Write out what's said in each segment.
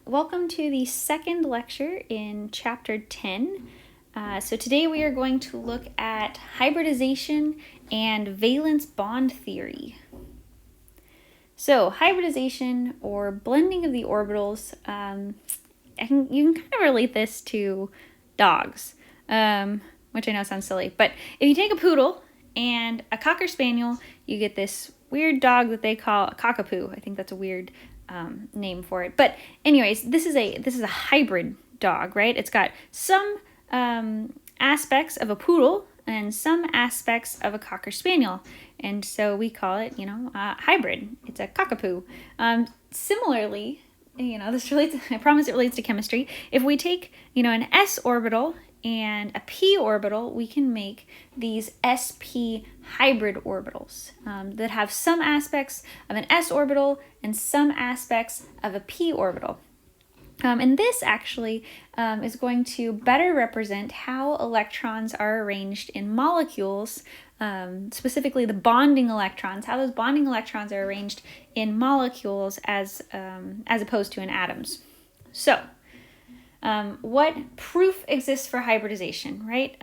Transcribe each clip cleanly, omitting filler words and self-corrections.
Welcome to the second lecture in Chapter 10. So today we are going to look at hybridization and valence bond theory. So hybridization, or blending of the orbitals, you can kind of relate this to dogs, which I know sounds silly, but if you take a poodle and a cocker spaniel, you get this weird dog that they call a cockapoo. I think that's a weird name for it. But anyways, this is a hybrid dog, right? It's got some aspects of a poodle and some aspects of a cocker spaniel, and so we call it, a hybrid. It's a cockapoo. Similarly, this relates. I promise it relates to chemistry. If we take, an s orbital and a p orbital, we can make these sp hybrid orbitals that have some aspects of an s orbital and some aspects of a p orbital. And this actually is going to better represent how electrons are arranged in molecules, specifically the bonding electrons, how those bonding electrons are arranged in molecules as opposed to in atoms. So, what proof exists for hybridization, right?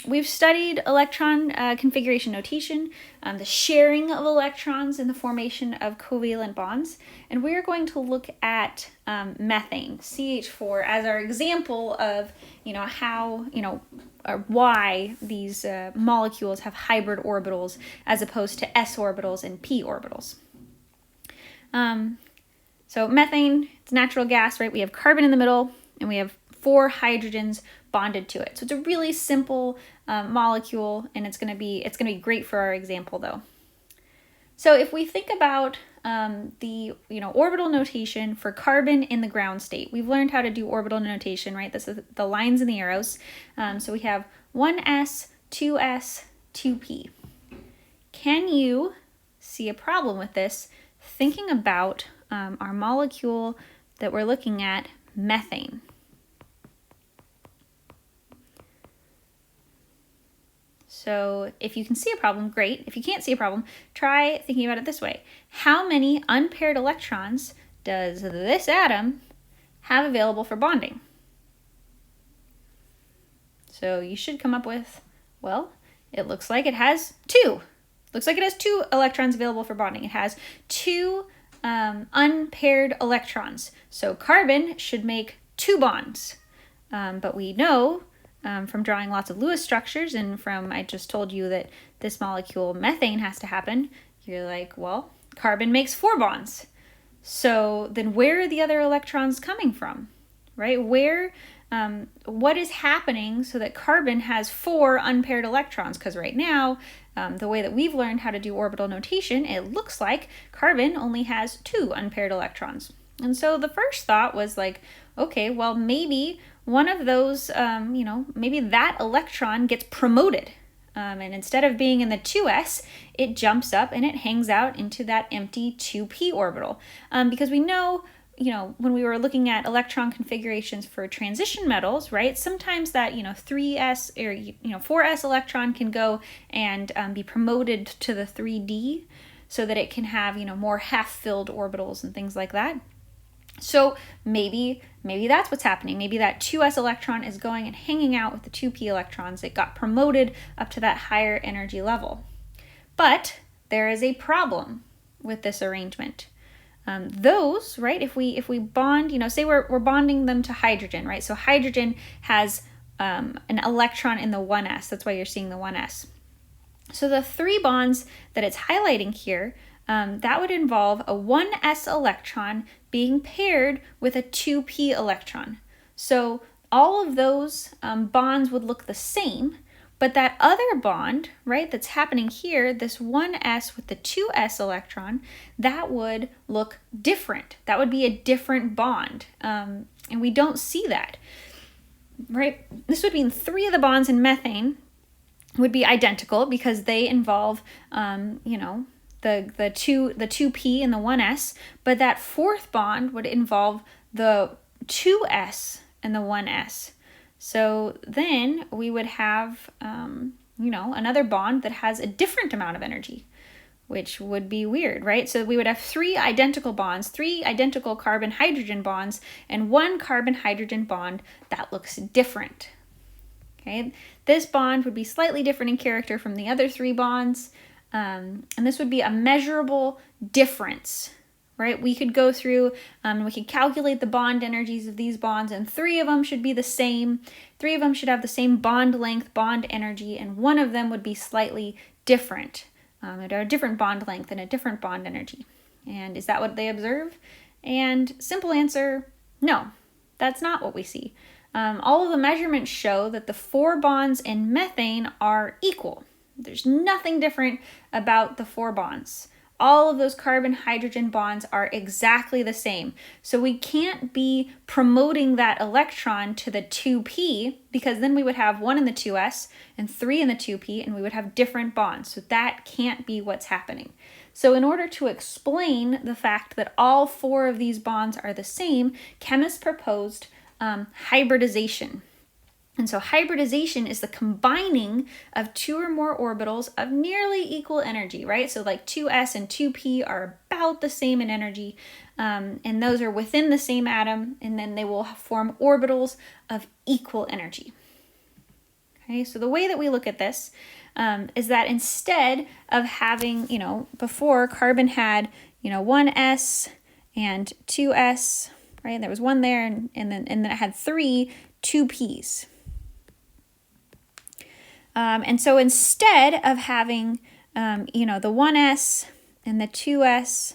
We've studied electron configuration notation, the sharing of electrons in the formation of covalent bonds, and we're going to look at methane, CH4, as our example of, how, or why these molecules have hybrid orbitals as opposed to s orbitals and p orbitals. So methane, it's natural gas, right? We have carbon in the middle, and we have 4 hydrogens bonded to it. So it's a really simple molecule, and it's gonna be great for our example though. So if we think about the orbital notation for carbon in the ground state, we've learned how to do orbital notation, right? This is the lines and the arrows. So we have 1s, 2s, 2p. Can you see a problem with this thinking about our molecule that we're looking at, methane? So if you can see a problem, great. If you can't see a problem, try thinking about it this way. How many unpaired electrons does this atom have available for bonding? So you should come up with, well, it looks like it has 2. Looks like it has 2 electrons available for bonding. It has 2 unpaired electrons. So carbon should make 2 bonds. But we know from drawing lots of Lewis structures and from, I just told you that this molecule methane has to happen, you're like, well, carbon makes 4 bonds. So then where are the other electrons coming from, right? What is happening so that carbon has 4 unpaired electrons? Because right now, the way that we've learned how to do orbital notation, it looks like carbon only has 2 unpaired electrons. And so the first thought was like, okay, well, maybe one of those, maybe that electron gets promoted. And instead of being in the 2s, it jumps up and it hangs out into that empty 2p orbital. Because we know, when we were looking at electron configurations for transition metals, right, sometimes that, 3s or, 4s electron can go and be promoted to the 3d so that it can have, more half-filled orbitals and things like that. So maybe that's what's happening. Maybe that 2s electron is going and hanging out with the 2p electrons. It got promoted up to that higher energy level. But there is a problem with this arrangement. Those, right, if we bond, say we're bonding them to hydrogen, right? So hydrogen has an electron in the 1s. That's why you're seeing the 1s. So the 3 bonds that it's highlighting here, that would involve a 1s electron being paired with a 2p electron. So all of those bonds would look the same, but that other bond, right, that's happening here, this 1s with the 2s electron, that would look different. That would be a different bond, and we don't see that, right? This would mean 3 of the bonds in methane would be identical because they involve, the 2p and the 1s, but that 4th bond would involve the 2s and the 1s. So then we would have, another bond that has a different amount of energy. which would be weird, right? So we would have 3 identical bonds, 3 identical carbon-hydrogen bonds, and 1 carbon-hydrogen bond that looks different. Okay, this bond would be slightly different in character from the other 3 bonds, and this would be a measurable difference, right? We could go through, we could calculate the bond energies of these bonds, and 3 of them should be the same. 3 of them should have the same bond length, bond energy, and 1 of them would be slightly different. It would have a different bond length and a different bond energy. And is that what they observe? And simple answer, no, that's not what we see. All of the measurements show that the 4 bonds in methane are equal. There's nothing different about the 4 bonds. All of those carbon-hydrogen bonds are exactly the same. So we can't be promoting that electron to the 2p, because then we would have 1 in the 2s and 3 in the 2p, and we would have different bonds. So that can't be what's happening. So in order to explain the fact that all 4 of these bonds are the same, chemists proposed hybridization. And so hybridization is the combining of 2 or more orbitals of nearly equal energy, right? So like 2s and 2p are about the same in energy, and those are within the same atom, and then they will form orbitals of equal energy. Okay, so the way that we look at this is that instead of having, before carbon had, 1s and 2s, right? There was 1 there, and then it had 3 2p's. And so instead of having, the 1s and the 2s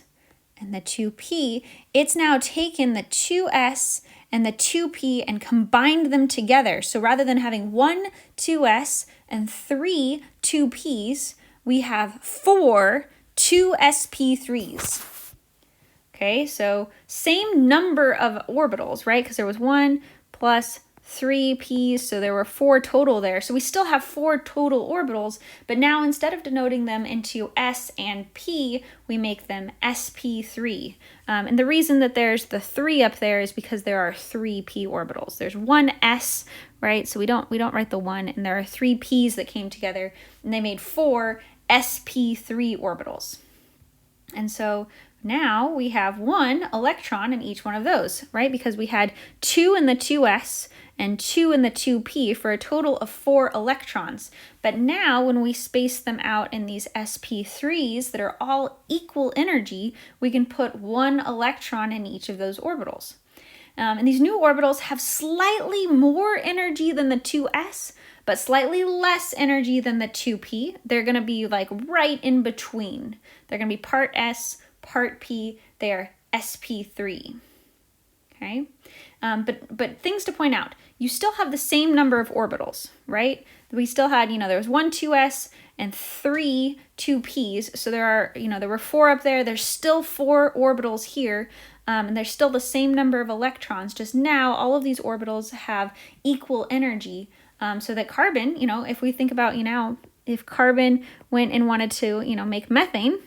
and the 2p, it's now taken the 2s and the 2p and combined them together. So rather than having 1 2s and 3 2p's, we have 4 2sp3s. Okay, so same number of orbitals, right? Because there was 1 plus 3 p's, so there were 4 total there. So we still have 4 total orbitals, but now instead of denoting them into s and p, we make them sp3. And the reason that there's the 3 up there is because there are 3 p orbitals. There's 1 s, right? So we don't write the 1, and there are 3 p's that came together, and they made 4 sp3 orbitals. And so now we have 1 electron in each one of those, right? Because we had 2 in the 2s and 2 in the 2p for a total of 4 electrons. But now when we space them out in these sp3s that are all equal energy, we can put 1 electron in each of those orbitals. And these new orbitals have slightly more energy than the 2s, but slightly less energy than the 2p. They're going to be like right in between. They're going to be part s, part p. They are sp3. Okay, but things to point out. You still have the same number of orbitals, right? We still had, there was 1 2s and 3 2p's. So there were 4 up there. There's still 4 orbitals here. And there's still the same number of electrons. Just now, all of these orbitals have equal energy. So that carbon, if we think about, if carbon went and wanted to, make methane,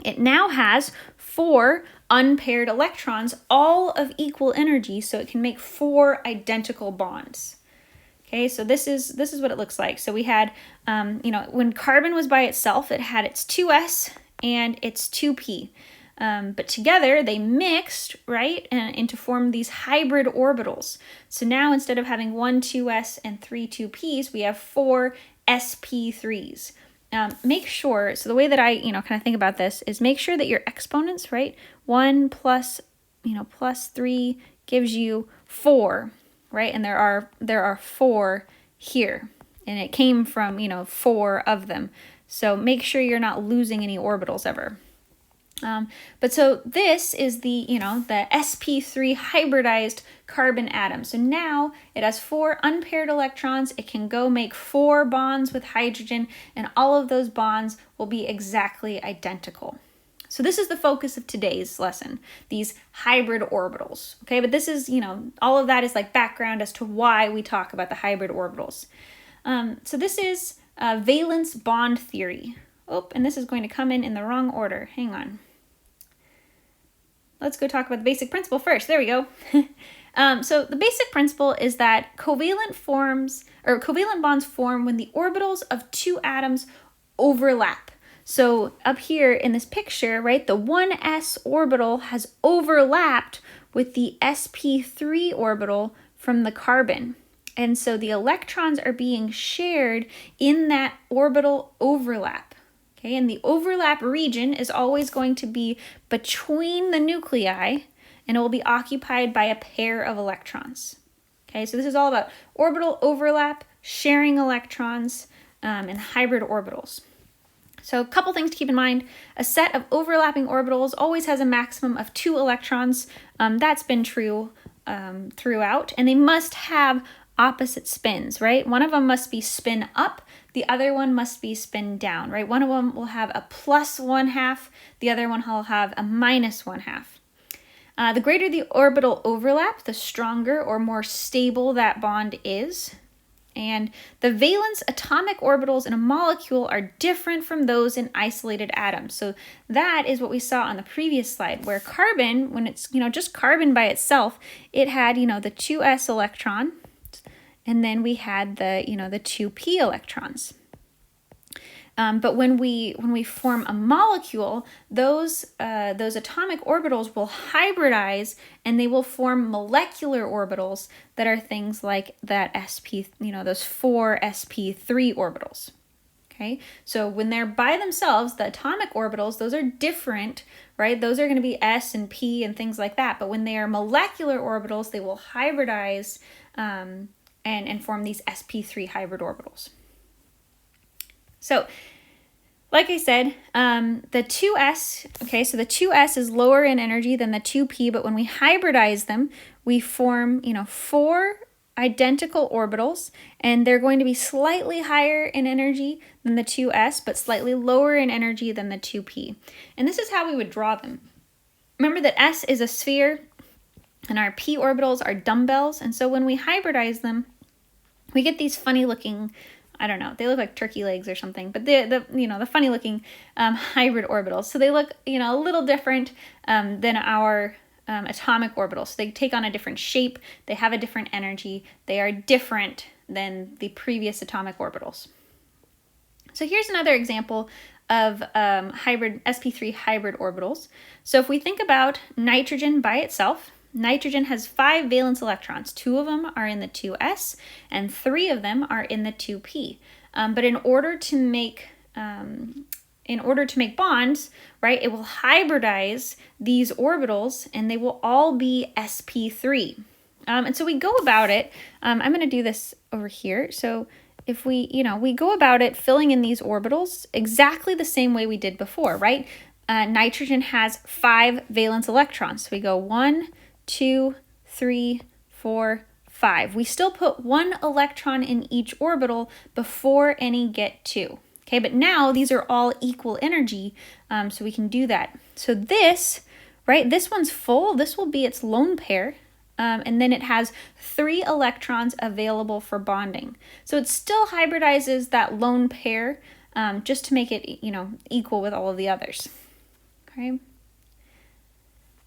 it now has 4 unpaired electrons, all of equal energy, so it can make 4 identical bonds. Okay, so this is what it looks like. So we had, when carbon was by itself, it had its 2s and its 2p. But together they mixed, right, and to form these hybrid orbitals. So now instead of having 1 2s and 3 2p's, we have 4 sp3s. Make sure, so the way that I, kind of think about this is make sure that your exponents, right, 1 plus, plus 3 gives you 4, right? And there are 4 here, and it came from, 4 of them. So make sure you're not losing any orbitals ever. But so this is the sp3 hybridized carbon atom. So now it has 4 unpaired electrons. It can go make 4 bonds with hydrogen, and all of those bonds will be exactly identical. So this is the focus of today's lesson, these hybrid orbitals. Okay, but this is, all of that is like background as to why we talk about the hybrid orbitals. So this is valence bond theory. Oh, and this is going to come in the wrong order. Hang on. Let's go talk about the basic principle first. There we go. So the basic principle is that covalent bonds form when the orbitals of 2 atoms overlap. So up here in this picture, right, the 1s orbital has overlapped with the sp3 orbital from the carbon. And so the electrons are being shared in that orbital overlap. Okay, and the overlap region is always going to be between the nuclei, and it will be occupied by a pair of electrons. Okay, so this is all about orbital overlap, sharing electrons, and hybrid orbitals. So a couple things to keep in mind. A set of overlapping orbitals always has a maximum of 2 electrons. That's been true throughout, and they must have opposite spins, right? One of them must be spin up, the other one must be spin down, right? One of them will have a +1/2, the other one will have a -1/2. The greater the orbital overlap, the stronger or more stable that bond is. And the valence atomic orbitals in a molecule are different from those in isolated atoms. So that is what we saw on the previous slide, where carbon, when it's, just carbon by itself, it had, the 2s electron, and then we had the, the 2p electrons. But when we form a molecule, those atomic orbitals will hybridize, and they will form molecular orbitals that are things like that those 4 sp3 orbitals. Okay, so when they're by themselves, the atomic orbitals, those are different, right? Those are going to be s and p and things like that. But when they are molecular orbitals, they will hybridize and form these sp3 hybrid orbitals. So, like I said, the 2s, okay, so the 2s is lower in energy than the 2p, but when we hybridize them, we form, 4 identical orbitals, and they're going to be slightly higher in energy than the 2s, but slightly lower in energy than the 2p. And this is how we would draw them. Remember that s is a sphere, and our p orbitals are dumbbells, and so when we hybridize them, we get these funny looking, I don't know, they look like turkey legs or something, but the funny looking hybrid orbitals. So they look, a little different than our atomic orbitals. So they take on a different shape, they have a different energy, they are different than the previous atomic orbitals. So here's another example of sp3 hybrid orbitals. So if we think about nitrogen by itself, nitrogen has 5 valence electrons. 2 of them are in the 2s, and 3 of them are in the 2p. But in order to make bonds, right, it will hybridize these orbitals, and they will all be sp3. And so we go about it. I'm going to do this over here. So if we go about it filling in these orbitals exactly the same way we did before, right? Nitrogen has 5 valence electrons. So we go 1, 2, 3, 4, 5. We still put 1 electron in each orbital before any get 2. Okay, but now these are all equal energy, so we can do that. So this, right, this one's full. This will be its lone pair, and then it has 3 electrons available for bonding. So it still hybridizes that lone pair just to make it, equal with all of the others. Okay.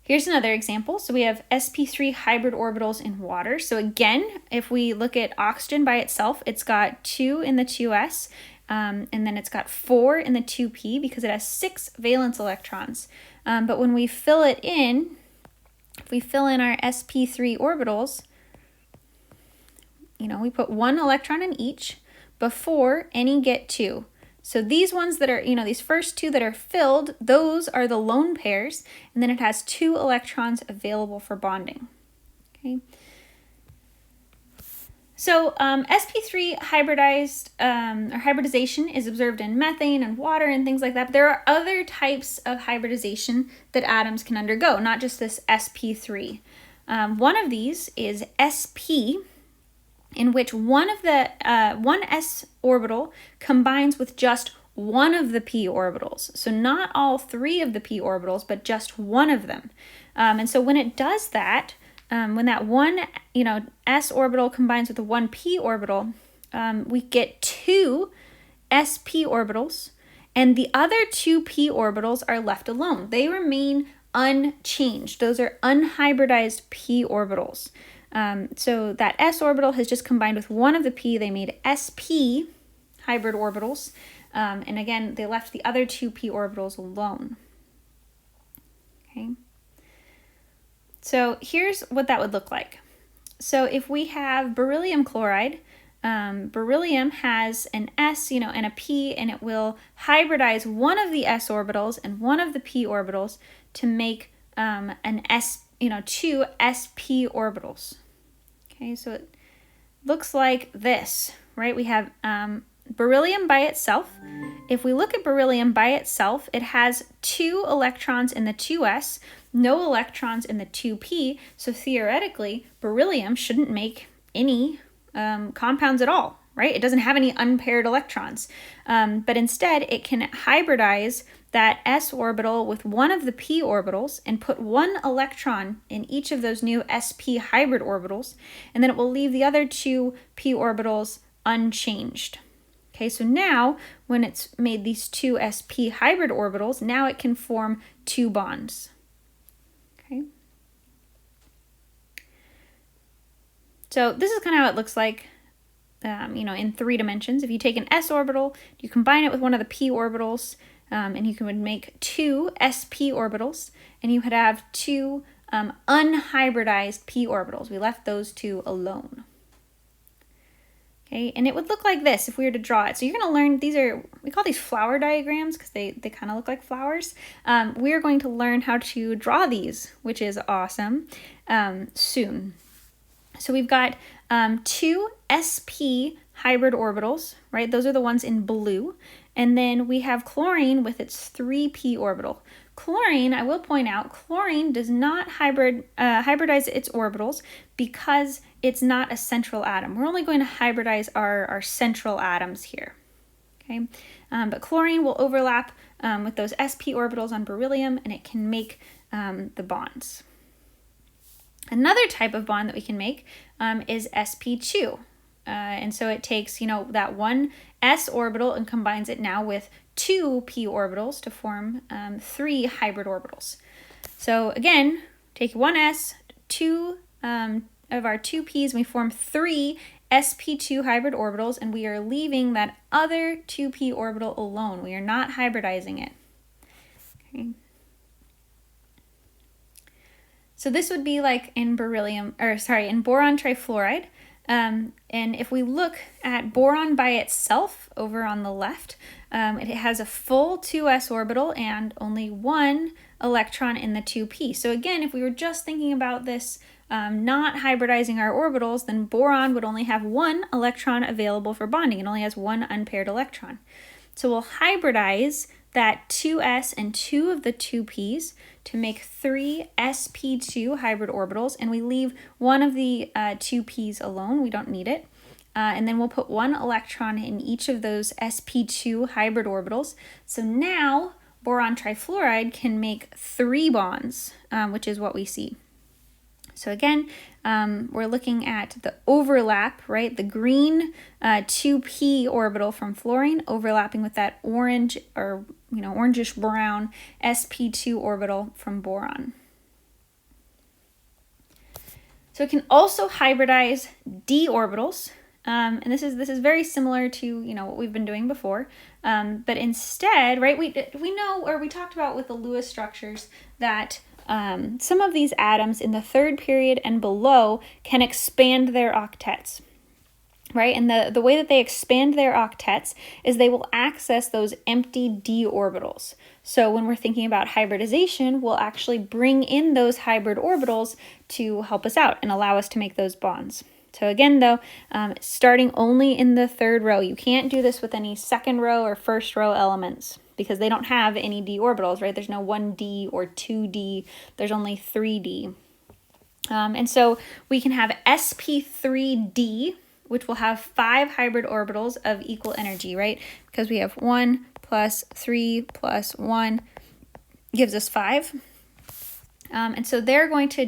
Here's another example. So we have sp3 hybrid orbitals in water. So again, if we look at oxygen by itself, it's got 2 in the 2s, and then it's got 4 in the 2p because it has 6 valence electrons. But when we fill it in, if we fill in our sp3 orbitals, we put 1 electron in each before any get 2. So these ones that are, these first 2 that are filled, those are the lone pairs, and then it has 2 electrons available for bonding. Okay. So sp3 hybridization is observed in methane and water and things like that. But there are other types of hybridization that atoms can undergo, not just this sp3. One of these is sp, in which one s orbital combines with just one of the p orbitals. So not all 3 of the p orbitals, but just one of them. And so when it does that, when that one s orbital combines with the 1p orbital, we get 2 sp orbitals, and the other 2p orbitals are left alone. They remain unchanged. Those are unhybridized p orbitals. So that s orbital has just combined with one of the p. They made sp hybrid orbitals, And again, they left the other two p orbitals alone. Okay. So here's what that would look like. So if we have beryllium chloride, beryllium has an S, and a P, and it will hybridize one of the S orbitals and one of the P orbitals to make an S, two sp orbitals. Okay, so it looks like this, right? We have beryllium by itself. If we look at beryllium by itself, it has 2 electrons in the 2s, no electrons in the 2p, so theoretically, beryllium shouldn't make any compounds at all, right? It doesn't have any unpaired electrons, but instead it can hybridize that s orbital with one of the p orbitals and put 1 electron in each of those new sp hybrid orbitals, and then it will leave the other 2 p orbitals unchanged. Okay, so now when it's made these 2 sp hybrid orbitals, now it can form 2 bonds. Okay. So this is kind of how it looks like, in 3 dimensions. If you take an s orbital, you combine it with one of the p orbitals, and you can make 2 sp orbitals, and you would have 2 unhybridized p orbitals. We left those 2 alone. Okay, and it would look like this if we were to draw it. So you're going to learn, we call these flower diagrams because they kind of look like flowers. We're going to learn how to draw these, which is awesome, soon. So we've got 2 sp hybrid orbitals, right? Those are the ones in blue. And then we have chlorine with its 3p orbital. Chlorine, I will point out, chlorine does not hybridize its orbitals because it's not a central atom. We're only going to hybridize our central atoms here. Okay, but chlorine will overlap with those sp orbitals on beryllium, and it can make the bonds. Another type of bond that we can make is sp2. And so it takes, that one s orbital and combines it now with 2 p orbitals to form 3 hybrid orbitals. So again, take one s, 2 of our 2 p's, and we form 3 sp2 hybrid orbitals, and we are leaving that other 2p orbital alone. We are not hybridizing it. Okay. So this would be like in boron trifluoride. And if we look at boron by itself over on the left, it has a full 2s orbital and only 1 electron in the 2p. So again, if we were just thinking about this not hybridizing our orbitals, then boron would only have 1 electron available for bonding. It only has 1 unpaired electron. So we'll hybridize that 2s and 2 of the 2p's to make 3 sp2 hybrid orbitals, and we leave one of the 2p's alone. We don't need it. And then we'll put 1 electron in each of those sp2 hybrid orbitals. So now boron trifluoride can make 3 bonds, which is what we see. So again, we're looking at the overlap, right? The green 2p orbital from fluorine overlapping with that orange or orangish brown sp2 orbital from boron. So it can also hybridize d orbitals, and this is very similar to what we've been doing before, but instead, right? We know, or we talked about with the Lewis structures, that some of these atoms in the 3rd period and below can expand their octets, right? And the way that they expand their octets is they will access those empty d orbitals. So when we're thinking about hybridization, we'll actually bring in those hybrid orbitals to help us out and allow us to make those bonds. So again, though, starting only in the 3rd row. You can't do this with any 2nd row or 1st row elements, because they don't have any d orbitals, right? There's no 1d or 2d. There's only 3d. And so we can have sp3d, which will have 5 hybrid orbitals of equal energy, right? Because we have 1 plus 3 plus 1 gives us 5. And so they're going to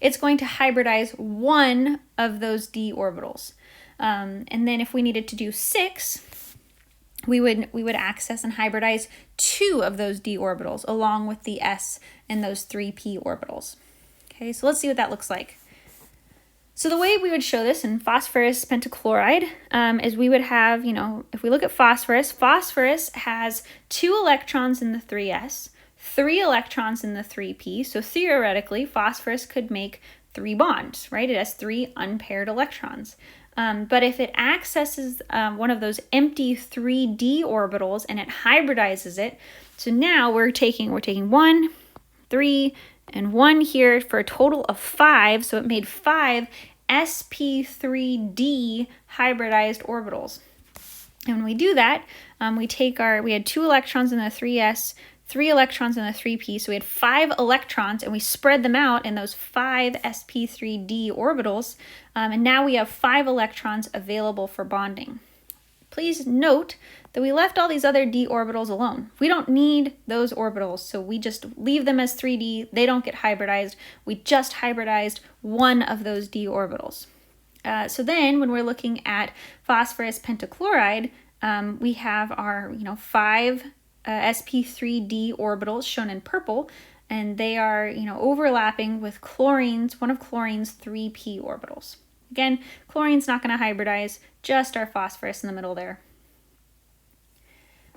it's going to hybridize 1 of those d orbitals. And then if we needed to do 6, we would access and hybridize 2 of those d orbitals along with the s and those 3p orbitals. Okay, so let's see what that looks like. So the way we would show this in phosphorus pentachloride is we would have, if we look at phosphorus, phosphorus has 2 electrons in the 3s, 3 electrons in the 3p. So theoretically, phosphorus could make 3 bonds, right? It has 3 unpaired electrons. But if it accesses one of those empty 3d orbitals and it hybridizes it, so now we're taking 1, 3, and 1 here for a total of 5. So it made 5 sp3d hybridized orbitals. And when we do that, we had 2 electrons in the 3s, 3 electrons in the 3p, so we had 5 electrons, and we spread them out in those 5 sp3d orbitals, and now we have 5 electrons available for bonding. Please note that we left all these other d orbitals alone. We don't need those orbitals, so we just leave them as 3d. They don't get hybridized. We just hybridized one of those d orbitals. So then when we're looking at phosphorus pentachloride, we have our 5 sp3d orbitals shown in purple, and they are overlapping with one of chlorine's 3p orbitals. Again, chlorine's not going to hybridize, just our phosphorus in the middle there.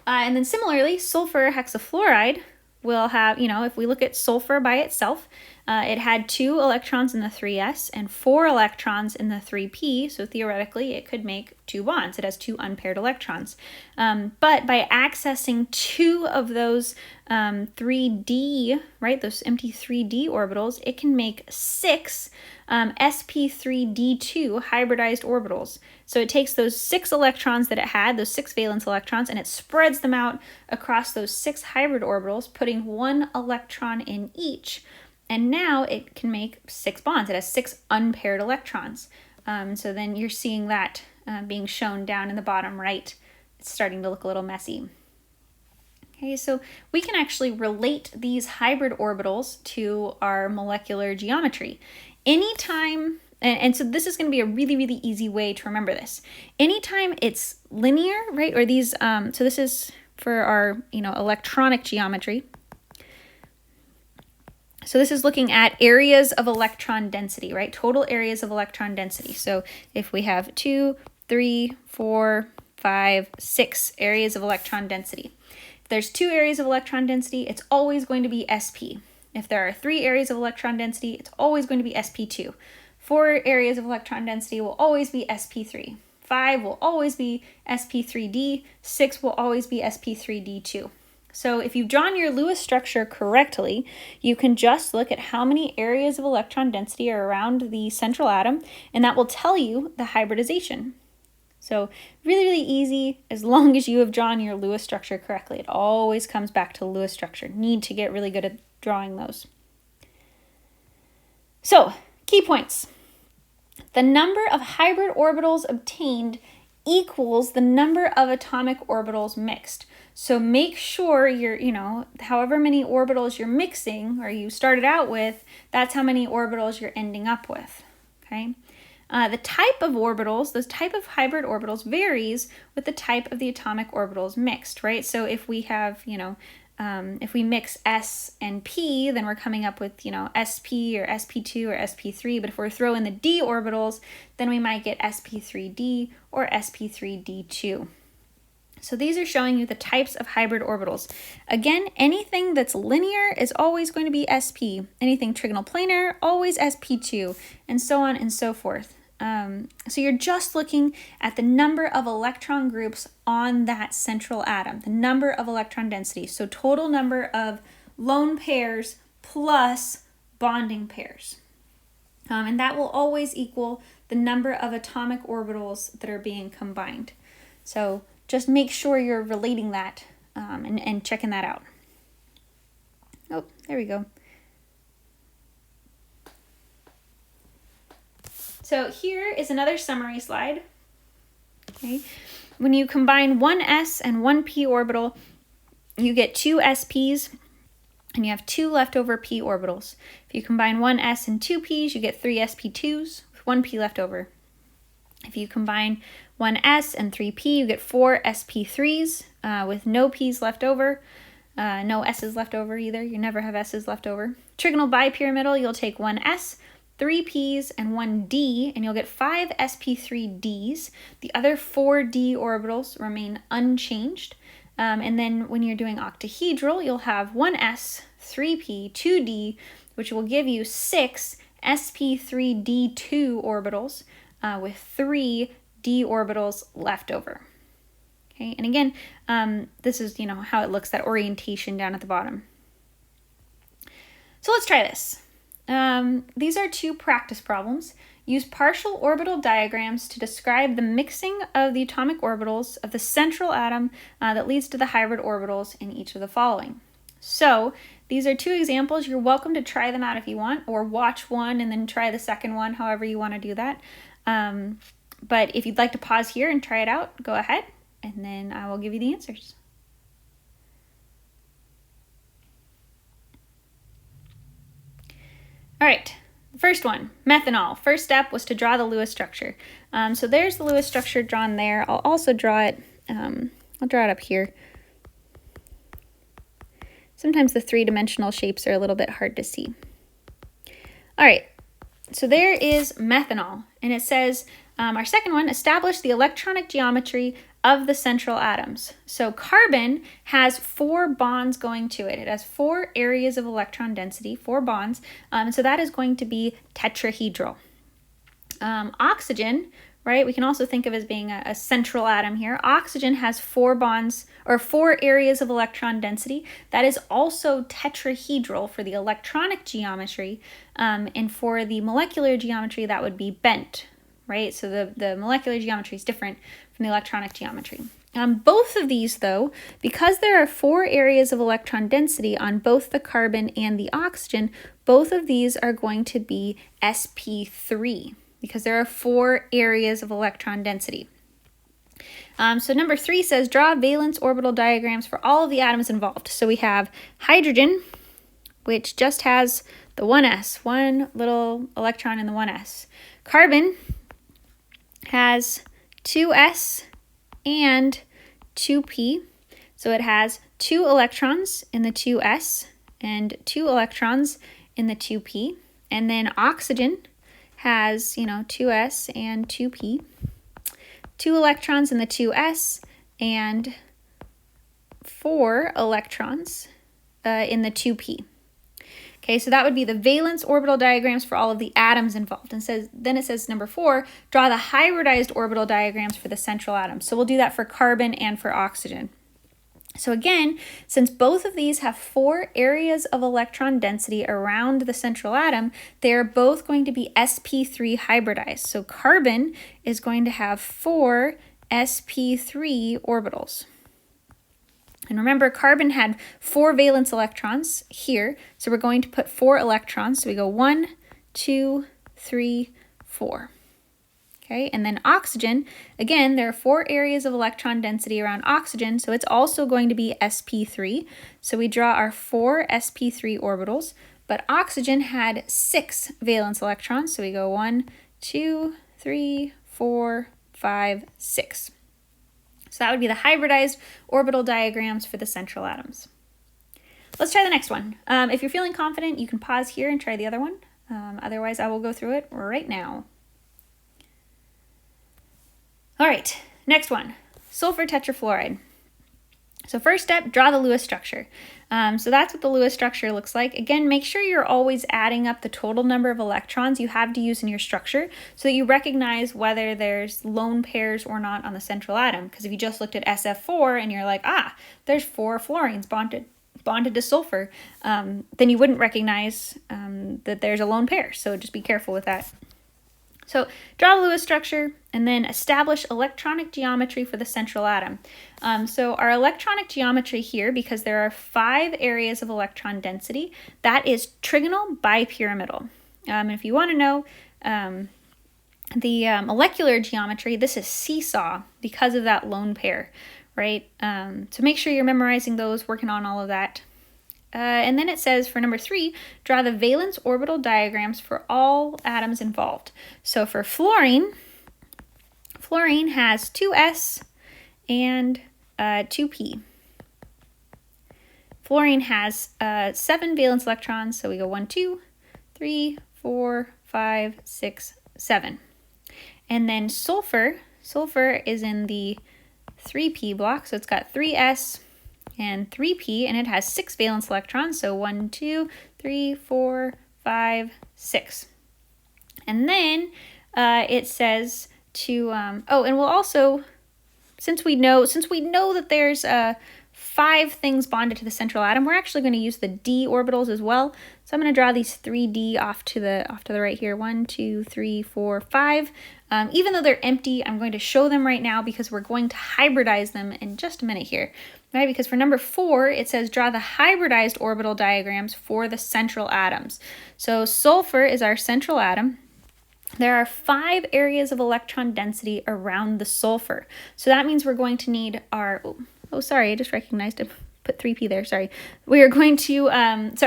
And then similarly, sulfur hexafluoride will have, if we look at sulfur by itself, it had 2 electrons in the 3s and 4 electrons in the 3p, so theoretically it could make 2 bonds. It has 2 unpaired electrons. But by accessing 2 of those 3d, right, those empty 3d orbitals, it can make 6 sp3d2 hybridized orbitals. So it takes those 6 electrons that it had, those 6 valence electrons, and it spreads them out across those 6 hybrid orbitals, putting 1 electron in each. And now it can make 6 bonds. It has 6 unpaired electrons. So then you're seeing that being shown down in the bottom right. It's starting to look a little messy. Okay, so we can actually relate these hybrid orbitals to our molecular geometry. Anytime, and so this is going to be a really, really easy way to remember this. Anytime it's linear, right, or these, so this is for our, electronic geometry. So this is looking at areas of electron density, right? Total areas of electron density. So if we have 2, 3, 4, 5, 6 areas of electron density. If there's 2 areas of electron density, it's always going to be sp. If there are 3 areas of electron density, it's always going to be sp2. 4 areas of electron density will always be sp3. 5 will always be sp3d. 6 will always be sp3d2. So if you've drawn your Lewis structure correctly, you can just look at how many areas of electron density are around the central atom, and that will tell you the hybridization. So really, really easy as long as you have drawn your Lewis structure correctly. It always comes back to Lewis structure. Need to get really good at drawing those. So, key points. The number of hybrid orbitals obtained equals the number of atomic orbitals mixed. So make sure you're, however many orbitals you're mixing or you started out with, that's how many orbitals you're ending up with, okay? The type of orbitals, the type of hybrid orbitals varies with the type of the atomic orbitals mixed, right? So if we have, if we mix S and P, then we're coming up with, SP or SP2 or SP3. But if we're throwing the D orbitals, then we might get SP3D or SP3D2. So these are showing you the types of hybrid orbitals. Again, anything that's linear is always going to be SP. Anything trigonal planar, always SP2, and so on and so forth. So you're just looking at the number of electron groups on that central atom, the number of electron density. So total number of lone pairs plus bonding pairs. And that will always equal the number of atomic orbitals that are being combined. So just make sure you're relating that and checking that out. Oh, there we go. So here is another summary slide. Okay. When you combine one s and one p orbital, you get 2 sps, and you have 2 leftover p orbitals. If you combine one s and 2 p's, you get 3 sp2s with 1 p left over. If you combine one s and 3 p, you get 4 sp3s with no p's left over. No s's left over either. You never have s's left over. Trigonal bipyramidal, you'll take one s, 3 P's and 1 D, and you'll get 5 sp3Ds. The other 4 D orbitals remain unchanged. And then when you're doing octahedral, you'll have 1 S, 3 P, 2 D, which will give you 6 sp3D2 orbitals with 3 D orbitals left over. Okay, and again, this is, how it looks, that orientation down at the bottom. So let's try this. These are 2 practice problems. Use partial orbital diagrams to describe the mixing of the atomic orbitals of the central atom that leads to the hybrid orbitals in each of the following. So these are 2 examples. You're welcome to try them out if you want, or watch one and then try the second one, however you want to do that. But if you'd like to pause here and try it out, go ahead, and then I will give you the answers. All right, the first one, methanol. First step was to draw the Lewis structure. So there's the Lewis structure drawn there. I'll also draw it, I'll draw it up here. Sometimes the 3-dimensional shapes are a little bit hard to see. All right, so there is methanol, and it says, our second one, establish the electronic geometry of the central atoms. So carbon has 4 bonds going to it. It has 4 areas of electron density, 4 bonds, so that is going to be tetrahedral. Oxygen, right, we can also think of as being a central atom here. Oxygen has 4 bonds, or 4 areas of electron density. That is also tetrahedral for the electronic geometry, and for the molecular geometry, that would be bent, right? So the molecular geometry is different from the electronic geometry. Both of these, though, because there are 4 areas of electron density on both the carbon and the oxygen, both of these are going to be sp3, because there are 4 areas of electron density. So number 3 says, draw valence orbital diagrams for all of the atoms involved. So we have hydrogen, which just has the 1s, 1 little electron in the 1s. Carbon has 2s and 2p, so it has 2 electrons in the 2s and 2 electrons in the 2p. And then oxygen has, 2s and 2p, 2 electrons in the 2s and 4 electrons in the 2p. Okay, so that would be the valence orbital diagrams for all of the atoms involved. And then it says number 4, draw the hybridized orbital diagrams for the central atom. So we'll do that for carbon and for oxygen. So again, since both of these have 4 areas of electron density around the central atom, they are both going to be sp3 hybridized. So carbon is going to have 4 sp3 orbitals. And remember, carbon had 4 valence electrons here, so we're going to put 4 electrons. So we go 1, 2, 3, 4. Okay, and then oxygen, again, there are 4 areas of electron density around oxygen, so it's also going to be sp3. So we draw our 4 sp3 orbitals, but oxygen had 6 valence electrons, so we go 1, 2, 3, 4, 5, 6. So that would be the hybridized orbital diagrams for the central atoms. Let's try the next one. If you're feeling confident, you can pause here and try the other one. Otherwise, I will go through it right now. All right, next one, sulfur tetrafluoride. So first step, draw the Lewis structure. So that's what the Lewis structure looks like. Again, make sure you're always adding up the total number of electrons you have to use in your structure so that you recognize whether there's lone pairs or not on the central atom. Because if you just looked at SF4 and you're like, there's 4 fluorines bonded to sulfur, then you wouldn't recognize that there's a lone pair. So just be careful with that. So draw the Lewis structure and then establish electronic geometry for the central atom. So our electronic geometry here, because there are 5 areas of electron density, that is trigonal bipyramidal. And if you want to know the molecular geometry, this is seesaw because of that lone pair, right? So make sure you're memorizing those, working on all of that. And then it says for number 3, draw the valence orbital diagrams for all atoms involved. So for fluorine has 2s and 2p. Fluorine has 7 valence electrons, so we go 1, 2, 3, 4, 5, 6, 7. And then sulfur is in the 3p block, so it's got 3s and 3p, and it has 6 valence electrons, so 1, 2, 3, 4, 5, 6. And then it says to, and we'll also, since we know that there's 5 things bonded to the central atom, we're actually going to use the d orbitals as well. So I'm going to draw these 3d off to the right here. 1, 2, 3, 4, 5. Even though they're empty, I'm going to show them right now because we're going to hybridize them in just a minute here. Right? Because for number 4, it says draw the hybridized orbital diagrams for the central atoms. So sulfur is our central atom. There are 5 areas of electron density around the sulfur. So that means we're going to need our, oh sorry, I just recognized it. Put 3p there, sorry. We are going to, 5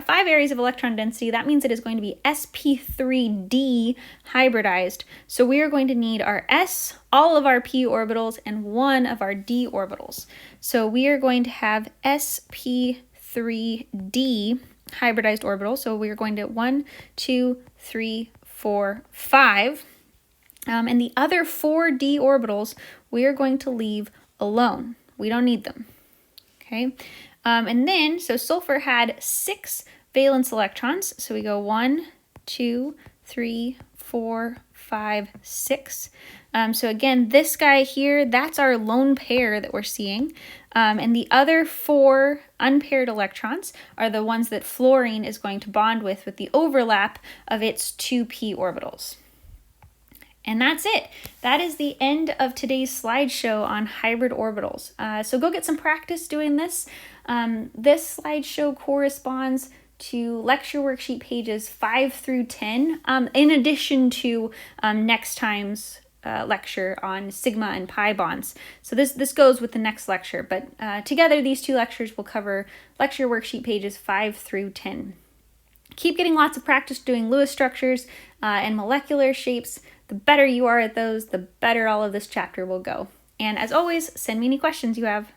areas of electron density. That means it is going to be sp3d hybridized. So we are going to need our s, all of our p orbitals, and 1 of our d orbitals. So we are going to have sp3d hybridized orbital. So we are going to 1, 2, 3, 4, 5. And the other 4 d orbitals we are going to leave alone. We don't need them. Okay, and then, so sulfur had 6 valence electrons. So we go 1, 2, 3, 4, 5, 6. So again, this guy here, that's our lone pair that we're seeing. And the other 4 unpaired electrons are the ones that fluorine is going to bond with the overlap of its 2p orbitals. And that's it. That is the end of today's slideshow on hybrid orbitals. So go get some practice doing this. This slideshow corresponds to lecture worksheet pages 5 through 10, in addition to next time's lecture on sigma and pi bonds. So this goes with the next lecture, but together these 2 lectures will cover lecture worksheet pages 5 through 10. Keep getting lots of practice doing Lewis structures and molecular shapes. The better you are at those, the better all of this chapter will go. And as always, send me any questions you have.